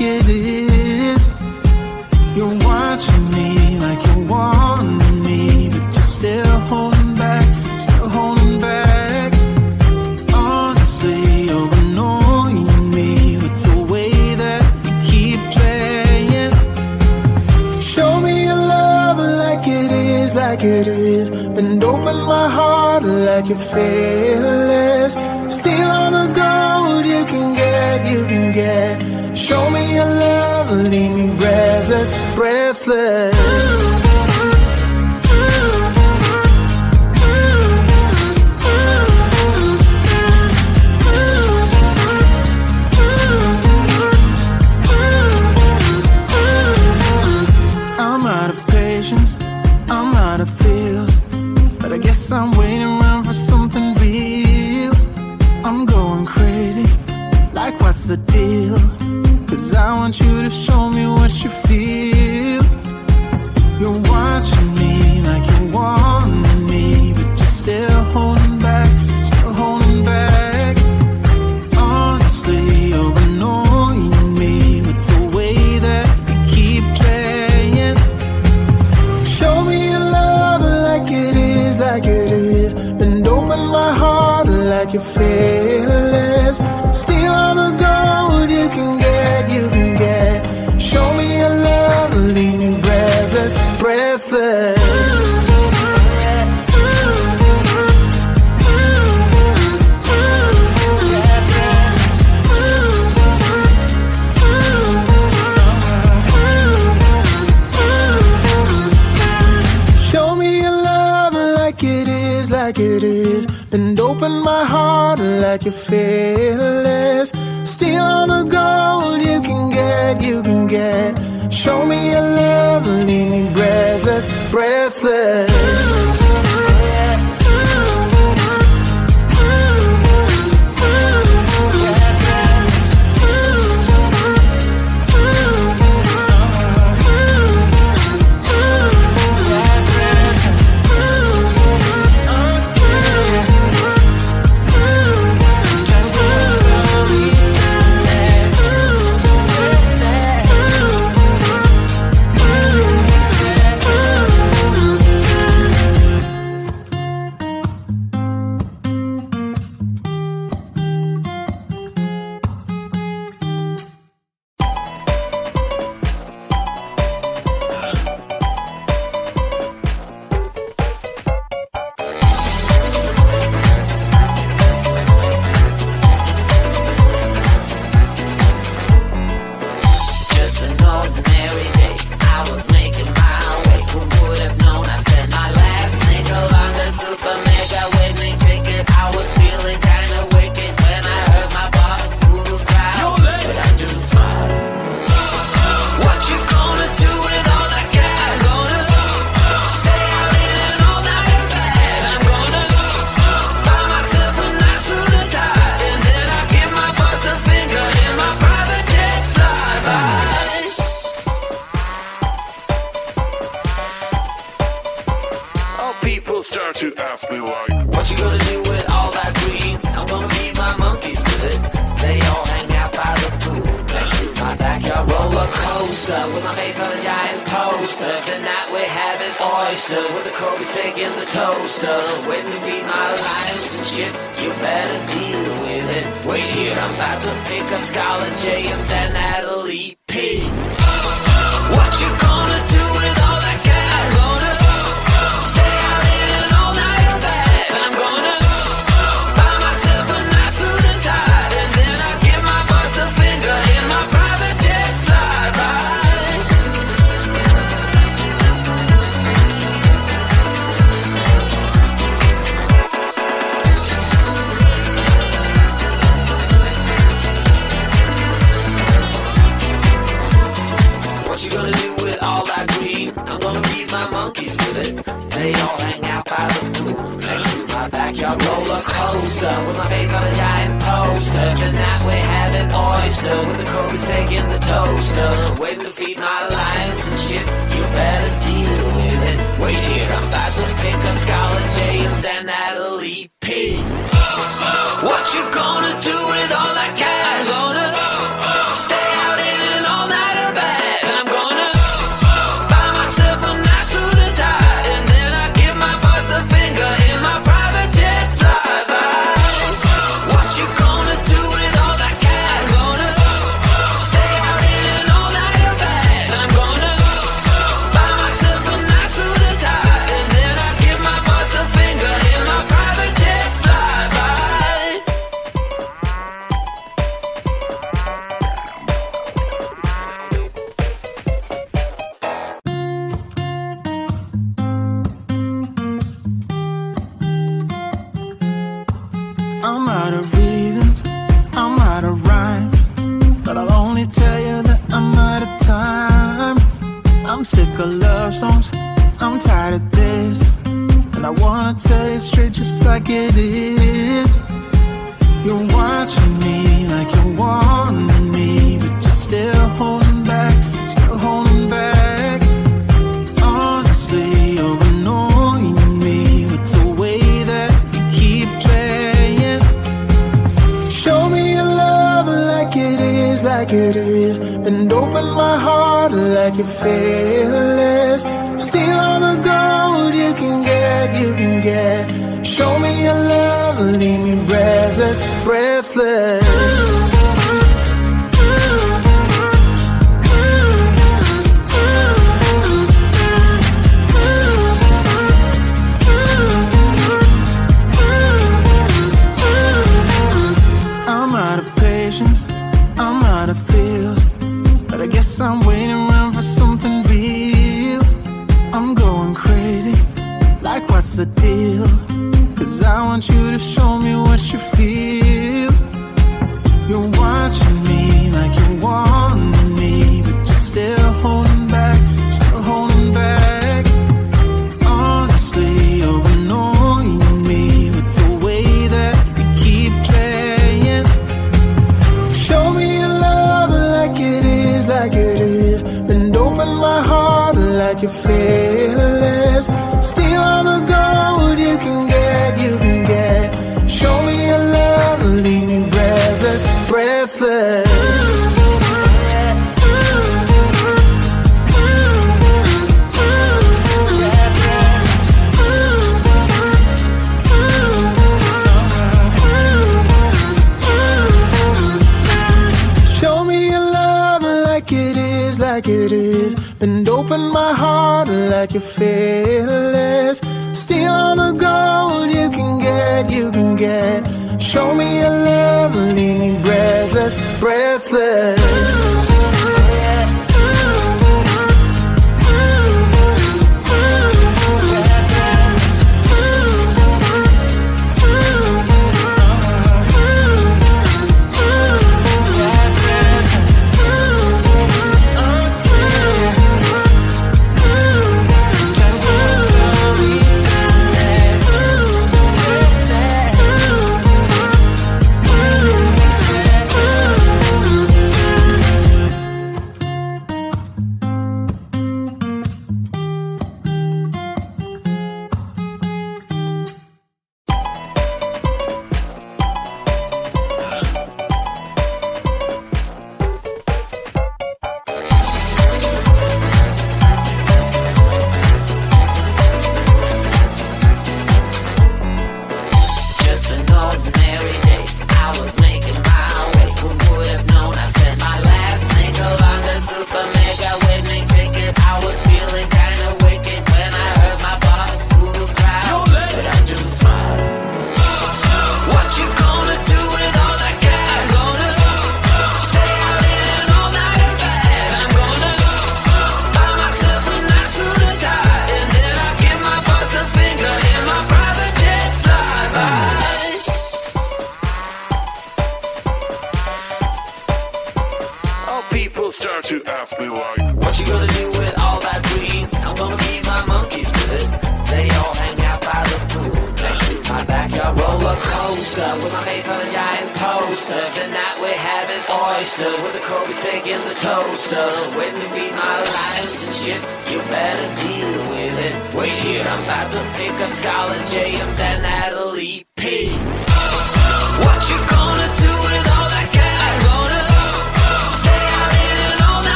like it is. You're watching me like you want me, but you're still holding back, still holding back. Honestly, you're annoying me with the way that you keep playing. Show me your love like it is, like it is. Bend open my heart like you're fearless. Steal all the gold you can get, you can get. Show me your love, leave me breathless, breathless. I'm out of patience, I'm out of feels, but I guess I'm waiting around for something real. I'm going crazy, like what's the deal? 'Cause I want you to show me what you feel. You're watching me like you want me, but you're still holding back, still holding back. Honestly, you're annoying me with the way that you keep playing. Show me your love like it is, like it is. Bend open my heart like you're fearless. Steal all the gold you can get, you can get. Show me your love, leave me breathless, breathless. Show me your love like it is, like it is. And open my heart like you're fearless. Steal all the gold you can get, you can get. Show me your love, leave me breathless, breathless. What you gonna do with all that cash? Gonna stay out in all I'm sick of love songs, I'm tired of this, and I wanna tell you straight just like it is. You're watching me like you want me, but you're still holding back, still holding back. Honestly, you're annoying me with the way that you keep playing. Show me your love like it is, like it is, and open my heart like you're fearless. Steal all the gold you can get, you can get. Show me your love, leave me breathless, breathless. I'm out of patience, I'm out of feels, but I guess I'm waiting around for something real. I'm going crazy, like what's the deal? 'Cause I want you to show me what you feel. You're watching me like you want me, but you're still holding back, still holding back. Honestly, you're annoying me with the way that you keep playing. Show me your love like it is, like it is, and open my heart like you're fearless. Steal all the gold you can get, you can get. Show me your love, leave me breathless, breathless. Show me your love like it is, like it is, and open my heart like you're fearless. Steal all the gold you can get, you can get. Show me your love, leave me breathless, breathless. Wait here, I'm about to pick up Scarlet J and then Natalie P.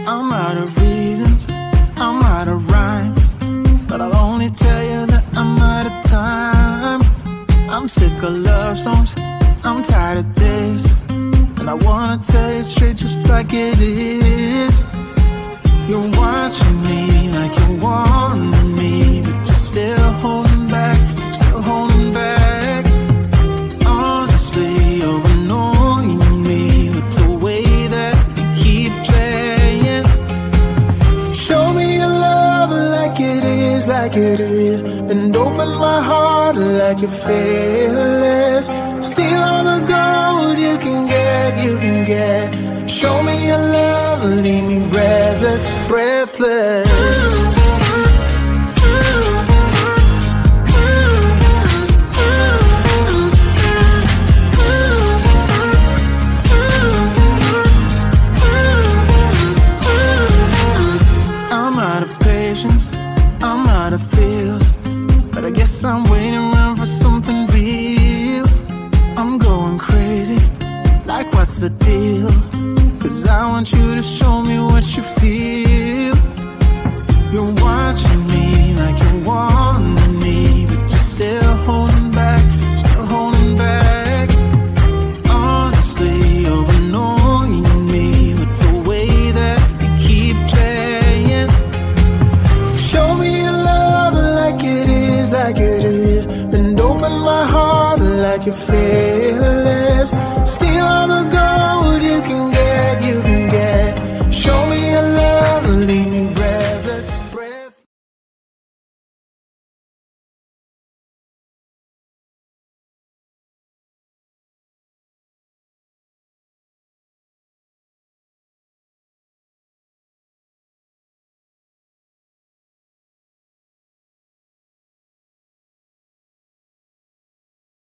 I'm out of reasons, I'm out of rhyme, but I'll only tell you that I'm out of time. I'm sick of love songs, I'm tired of this, and I wanna tell you straight just like it is. You're watching me like you want me, but you're still holding back, still holding back. Honestly, you're annoying me with the way that you keep playing. Show me your love like it is, and open my heart like you're fearless. Steal all the gold you can get. Show me your love, leave me breathless, breathless. I'm out of patience, I'm out of feels, but I guess I'm waiting around for something real. I'm going crazy, like what's the deal? 'Cause I want you to show me what you feel. You're watching me like you want me, but you're still holding back, still holding back. Honestly, you're annoying me with the way that you keep playing. Show me your love like it is, and open my heart like you're fearless.